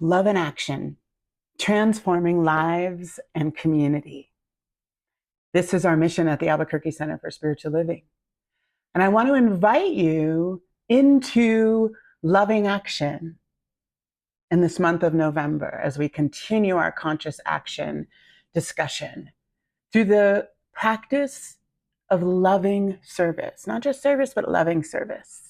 Love in Action, Transforming Lives and Community. This is our mission at the Albuquerque Center for Spiritual Living. And I want to invite you into loving action in this month of November as we continue our conscious action discussion through the practice of loving service, not just service, but loving service.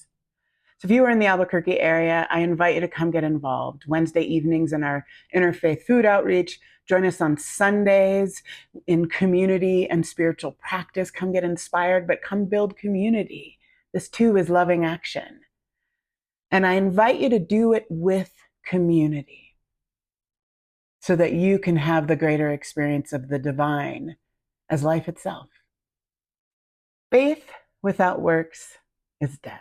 So if you are in the Albuquerque area, I invite you to come get involved. Wednesday evenings in our interfaith food outreach. Join us on Sundays in community and spiritual practice. Come get inspired, but come build community. This too is loving action. And I invite you to do it with community so that you can have the greater experience of the divine as life itself. Faith without works is dead.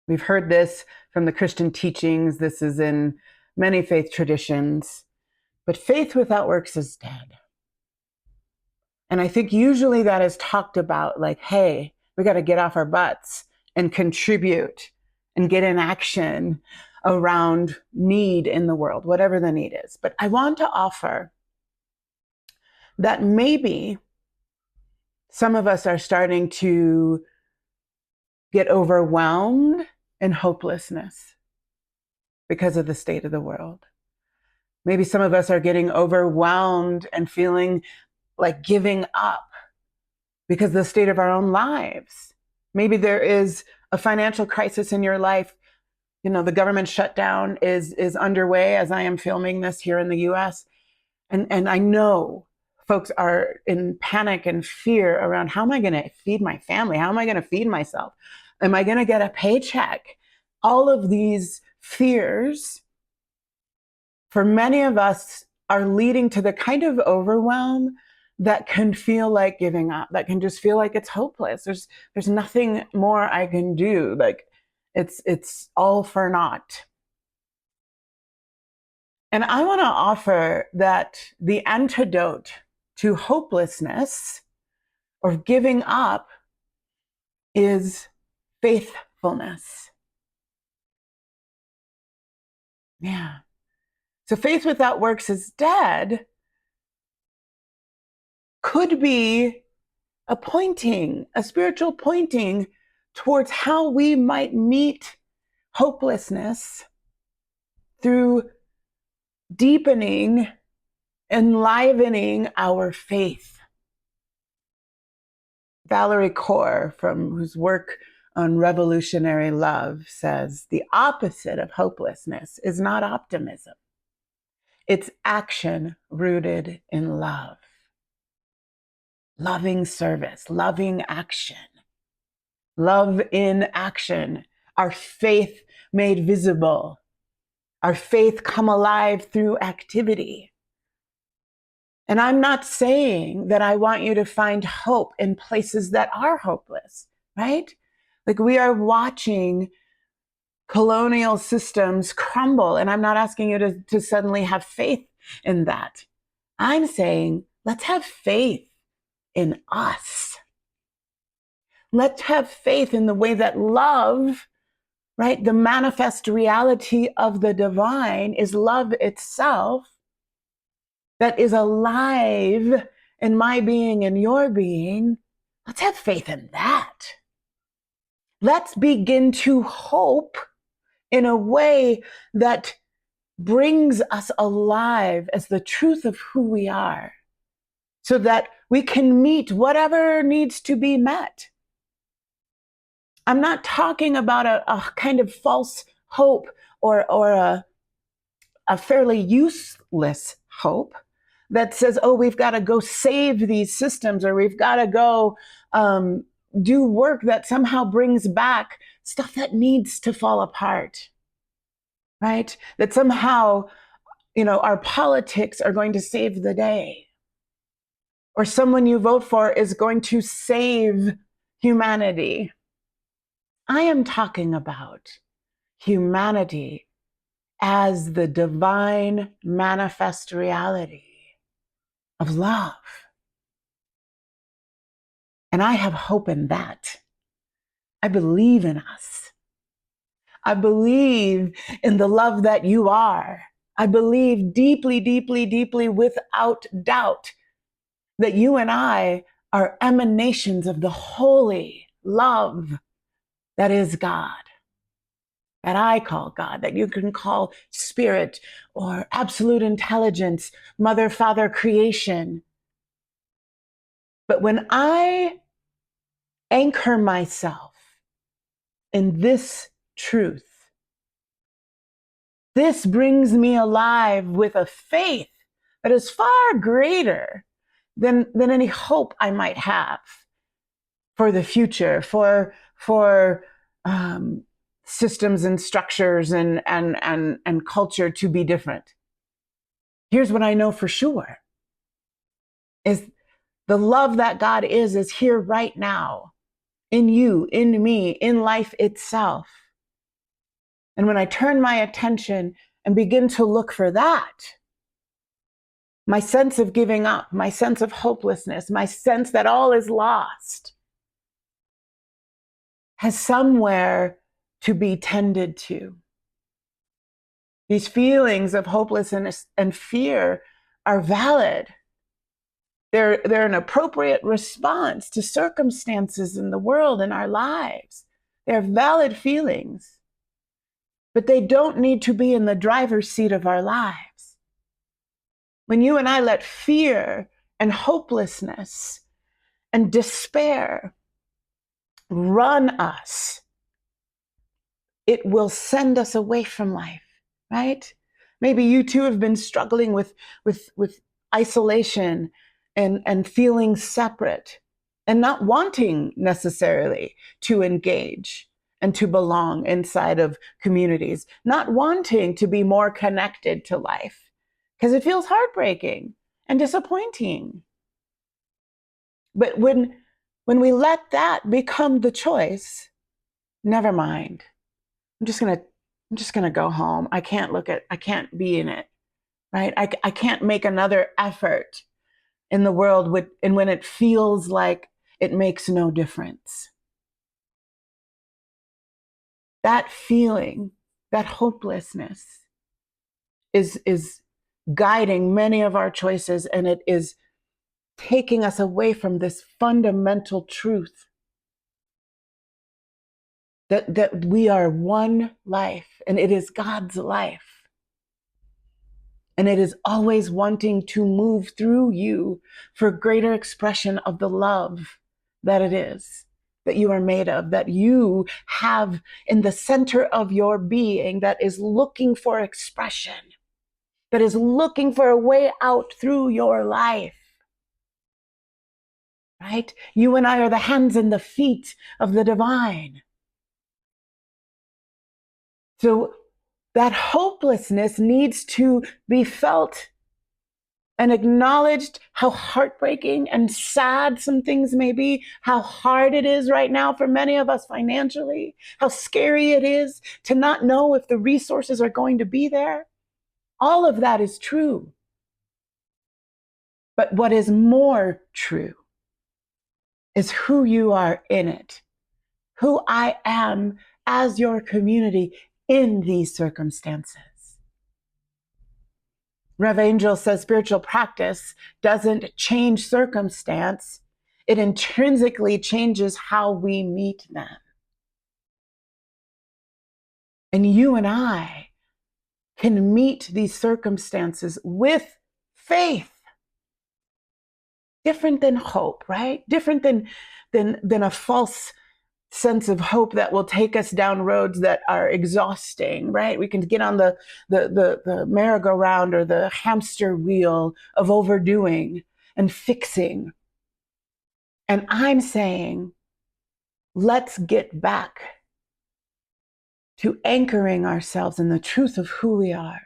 We've heard this from the Christian teachings. This is in many faith traditions. But faith without works is dead. And I think usually that is talked about like, hey, we got to get off our butts and contribute and get in action around need in the world, whatever the need is. But I want to offer that maybe some of us are starting to get overwhelmed in hopelessness because of the state of the world. Maybe some of us are getting overwhelmed and feeling like giving up because of the state of our own lives. Maybe there is a financial crisis in your life. You know, the government shutdown is underway as I am filming this here in the US. And I know folks are in panic and fear around, how am I going to feed my family? How am I going to feed myself? Am I going to get a paycheck? All of these fears, for many of us, are leading to the kind of overwhelm that can feel like giving up, that can just feel like it's hopeless. There's nothing more I can do. Like it's all for naught. And I want to offer that the antidote to hopelessness or giving up is faithfulness. Yeah. So faith without works is dead could be a spiritual pointing towards how we might meet hopelessness through deepening, enlivening our faith. Valerie Kaur, from whose work on revolutionary love, says the opposite of hopelessness is not optimism. It's action rooted in love. Loving service, loving action. Love in action. Our faith made visible. Our faith come alive through activity. And I'm not saying that I want you to find hope in places that are hopeless, right? Like we are watching colonial systems crumble, and I'm not asking you to suddenly have faith in that. I'm saying, let's have faith in us. Let's have faith in the way that love, right? The manifest reality of the divine is love itself, that is alive in my being and your being. Let's have faith in that. Let's begin to hope in a way that brings us alive as the truth of who we are, so that we can meet whatever needs to be met. I'm not talking about a kind of false hope or a fairly useless hope that says, oh, we've got to go save these systems, or we've got to go do work that somehow brings back stuff that needs to fall apart, right? That somehow, our politics are going to save the day, or someone you vote for is going to save humanity. I am talking about humanity as the divine manifest reality of love. And I have hope in that. I believe in us. I believe in the love that you are. I believe deeply, deeply, deeply, without doubt, that you and I are emanations of the holy love that is God, that I call God, that you can call spirit or absolute intelligence, mother, father, creation. But when I anchor myself in this truth, this brings me alive with a faith that is far greater than any hope I might have for the future, for systems and structures and culture to be different. Here's what I know for sure is the love that God is here right now, in you, in me, in life itself. And when I turn my attention and begin to look for that, my sense of giving up, my sense of hopelessness, my sense that all is lost has somewhere to be tended to. These feelings of hopelessness and fear are valid. They're an appropriate response to circumstances in the world, in our lives. They're valid feelings, but they don't need to be in the driver's seat of our lives. When you and I let fear and hopelessness and despair run us, it will send us away from life, right? Maybe you too have been struggling with isolation and feeling separate and not wanting necessarily to engage and to belong inside of communities, not wanting to be more connected to life because it feels heartbreaking and disappointing. But when we let that become the choice, never mind. I'm just gonna go home. I can't be in it, right? I can't make another effort in the world and when it feels like it makes no difference. That feeling, that hopelessness is guiding many of our choices, and it is taking us away from this fundamental truth that we are one life, and it is God's life. And it is always wanting to move through you for greater expression of the love that it is, that you are made of, that you have in the center of your being, that is looking for expression, that is looking for a way out through your life. Right? You and I are the hands and the feet of the divine. So that hopelessness needs to be felt and acknowledged, how heartbreaking and sad some things may be, how hard it is right now for many of us financially, how scary it is to not know if the resources are going to be there. All of that is true. But what is more true is who you are in it, who I am as your community in these circumstances. Rev Angel says spiritual practice doesn't change circumstance. It intrinsically changes how we meet them. And you and I can meet these circumstances with faith. Different than hope, right? Different than a false sense of hope that will take us down roads that are exhausting, right? We can get on the merry-go-round or the hamster wheel of overdoing and fixing. And I'm saying, let's get back to anchoring ourselves in the truth of who we are,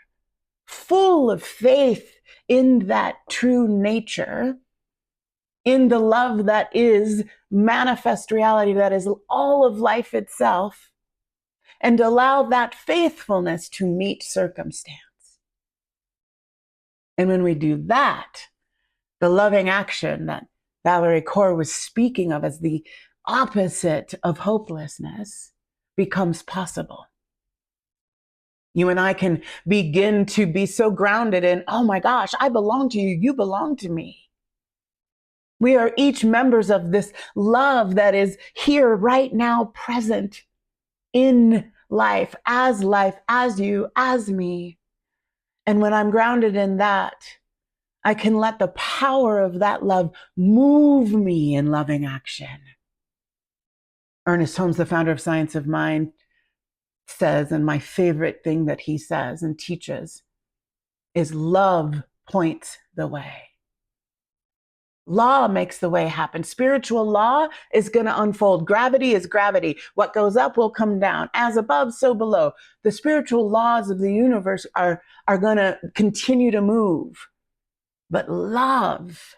full of faith in that true nature, in the love that is manifest reality, that is all of life itself, and allow that faithfulness to meet circumstance. And when we do that, the loving action that Valerie Kaur was speaking of as the opposite of hopelessness becomes possible. You and I can begin to be so grounded in, oh my gosh, I belong to you, you belong to me. We are each members of this love that is here right now, present in life, as you, as me. And when I'm grounded in that, I can let the power of that love move me in loving action. Ernest Holmes, the founder of Science of Mind, says, and my favorite thing that he says and teaches is love points the way. Law makes the way happen. Spiritual law is going to unfold. Gravity is gravity. What goes up will come down. As above, so below. The spiritual laws of the universe are going to continue to move. But love,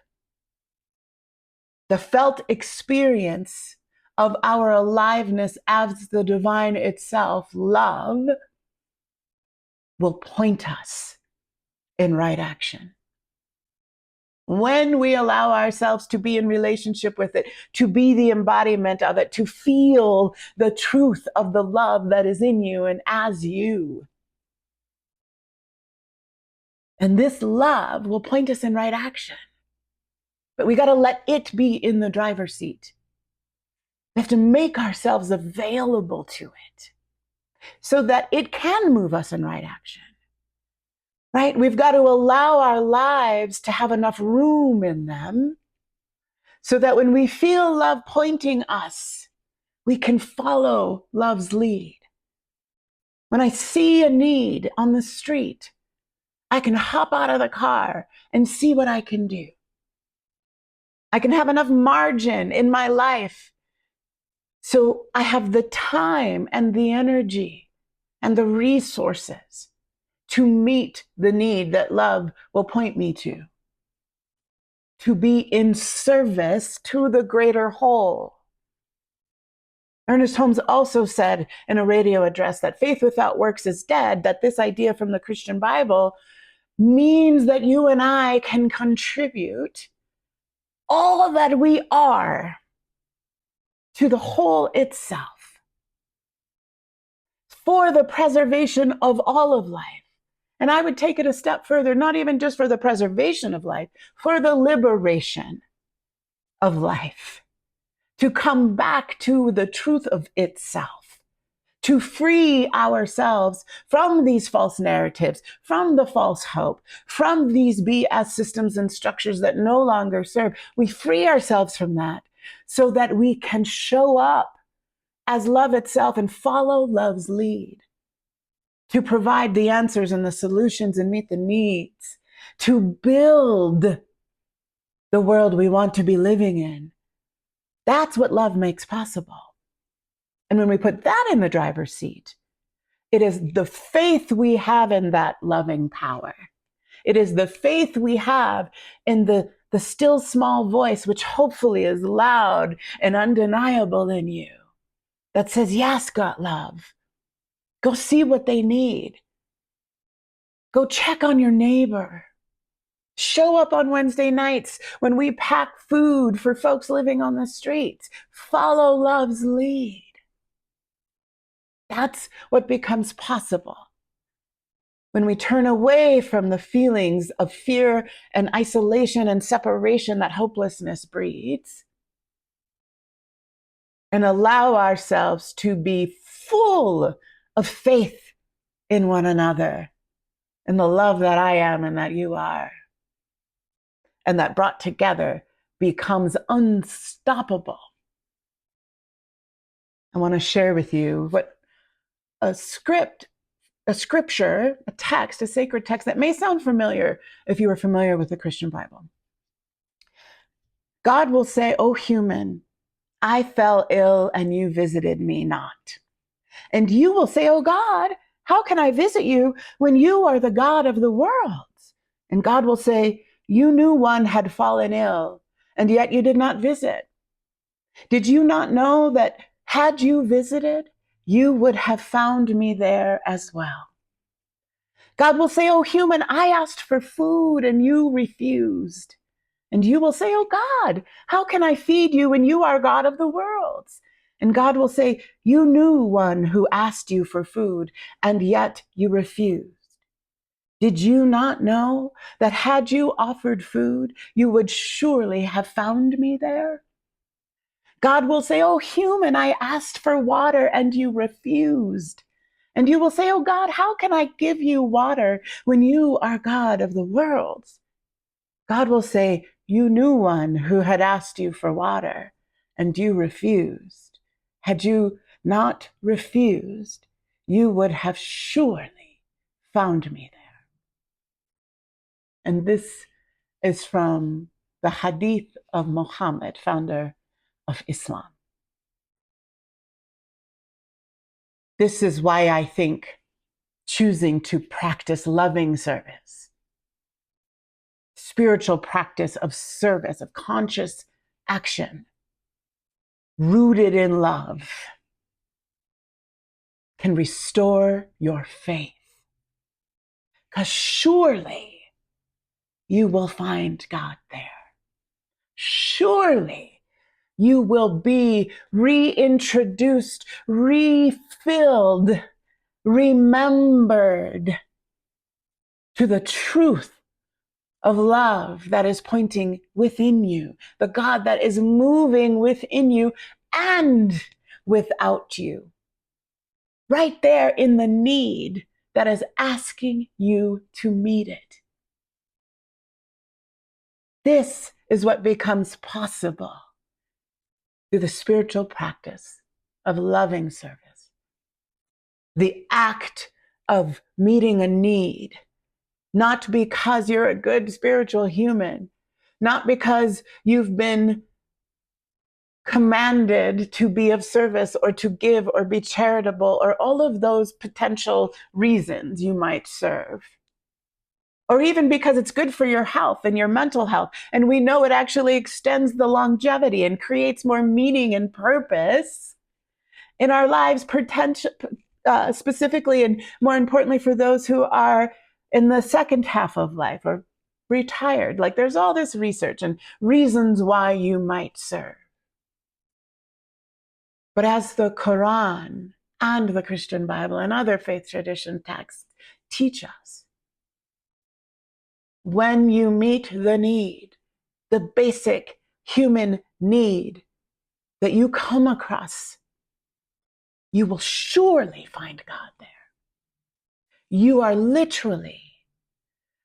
the felt experience of our aliveness as the divine itself, love, will point us in right action. When we allow ourselves to be in relationship with it, to be the embodiment of it, to feel the truth of the love that is in you and as you. And this love will point us in right action. But we got to let it be in the driver's seat. We have to make ourselves available to it so that it can move us in right action. Right? We've got to allow our lives to have enough room in them so that when we feel love pointing us, we can follow love's lead. When I see a need on the street, I can hop out of the car and see what I can do. I can have enough margin in my life so I have the time and the energy and the resources to meet the need that love will point me to be in service to the greater whole. Ernest Holmes also said in a radio address that faith without works is dead, that this idea from the Christian Bible means that you and I can contribute all that we are to the whole itself for the preservation of all of life. And I would take it a step further, not even just for the preservation of life, for the liberation of life, to come back to the truth of itself, to free ourselves from these false narratives, from the false hope, from these BS systems and structures that no longer serve. We free ourselves from that so that we can show up as love itself and follow love's lead, to provide the answers and the solutions and meet the needs, to build the world we want to be living in. That's what love makes possible. And when we put that in the driver's seat, it is the faith we have in that loving power. It is the faith we have in the still small voice, which hopefully is loud and undeniable in you, that says, yes, God, love. Go see what they need. Go check on your neighbor. Show up on Wednesday nights when we pack food for folks living on the streets. Follow love's lead. That's what becomes possible when we turn away from the feelings of fear and isolation and separation that hopelessness breeds, and allow ourselves to be full of faith in one another, in the love that I am and that you are. And that brought together becomes unstoppable. I want to share with you what a scripture, a text, a sacred text that may sound familiar if you were familiar with the Christian Bible. God will say, "O human, I fell ill and you visited me not." And you will say, "Oh God, how can I visit you when you are the God of the world?" And God will say, "You knew one had fallen ill, and yet you did not visit. Did you not know that had you visited, you would have found me there as well?" God will say, "Oh human, I asked for food and you refused." And you will say, "Oh God, how can I feed you when you are God of the world?" And God will say, you knew one who asked you for food, and yet you refused. Did you not know that had you offered food, you would surely have found me there? God will say, oh, human, I asked for water and you refused. And you will say, oh, God, how can I give you water when you are God of the world? God will say, you knew one who had asked you for water and you refused. Had you not refused, you would have surely found me there. And this is from the Hadith of Muhammad, founder of Islam. This is why I think choosing to practice loving service, spiritual practice of service, of conscious action, rooted in love, can restore your faith. Because surely you will find God there. Surely you will be reintroduced, refilled, remembered to the truth of love that is pointing within you, the God that is moving within you and without you. Right there in the need that is asking you to meet it. This is what becomes possible through the spiritual practice of loving service. The act of meeting a need, not because you're a good spiritual human, not because you've been commanded to be of service or to give or be charitable or all of those potential reasons you might serve. Or even because it's good for your health and your mental health. And we know it actually extends the longevity and creates more meaning and purpose in our lives, specifically and more importantly for those who are in the second half of life or retired. Like there's all this research and reasons why you might serve. But as the Quran and the Christian Bible and other faith tradition texts teach us, when you meet the need, the basic human need that you come across, you will surely find God there. You are literally,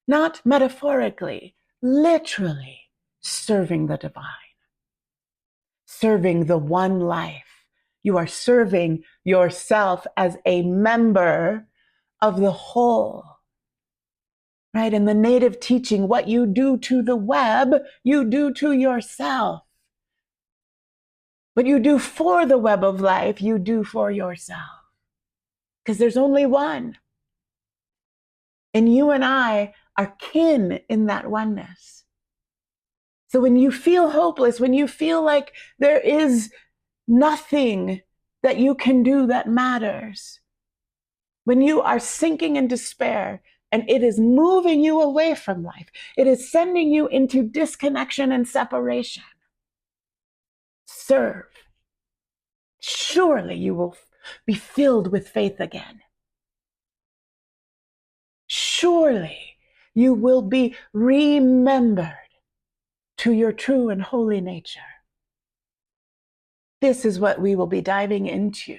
not metaphorically, literally serving the divine, serving the one life. You are serving yourself as a member of the whole. Right? In the native teaching, what you do to the web, you do to yourself. What you do for the web of life, you do for yourself. Because there's only one. And you and I are kin in that oneness. So when you feel hopeless, when you feel like there is nothing that you can do that matters, when you are sinking in despair, and it is moving you away from life, it is sending you into disconnection and separation, serve. Surely you will be filled with faith again. Surely you will be remembered to your true and holy nature. This is what we will be diving into,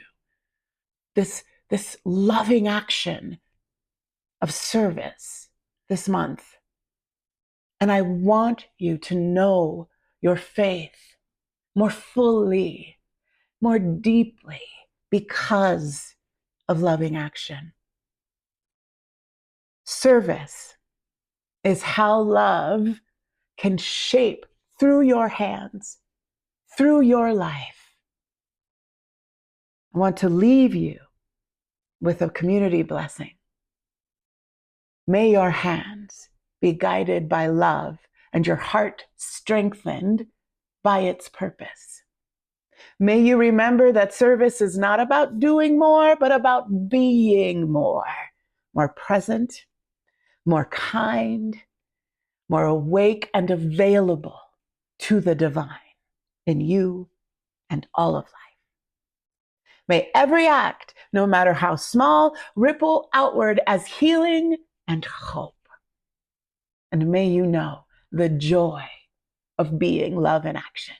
this loving action of service this month. And I want you to know your faith more fully, more deeply, because of loving action. Service is how love can shape through your hands, through your life. I want to leave you with a community blessing. May your hands be guided by love and your heart strengthened by its purpose. May you remember that service is not about doing more, but about being more present, more kind, more awake and available to the divine in you and all of life. May every act, no matter how small, ripple outward as healing and hope. And may you know the joy of being love in action.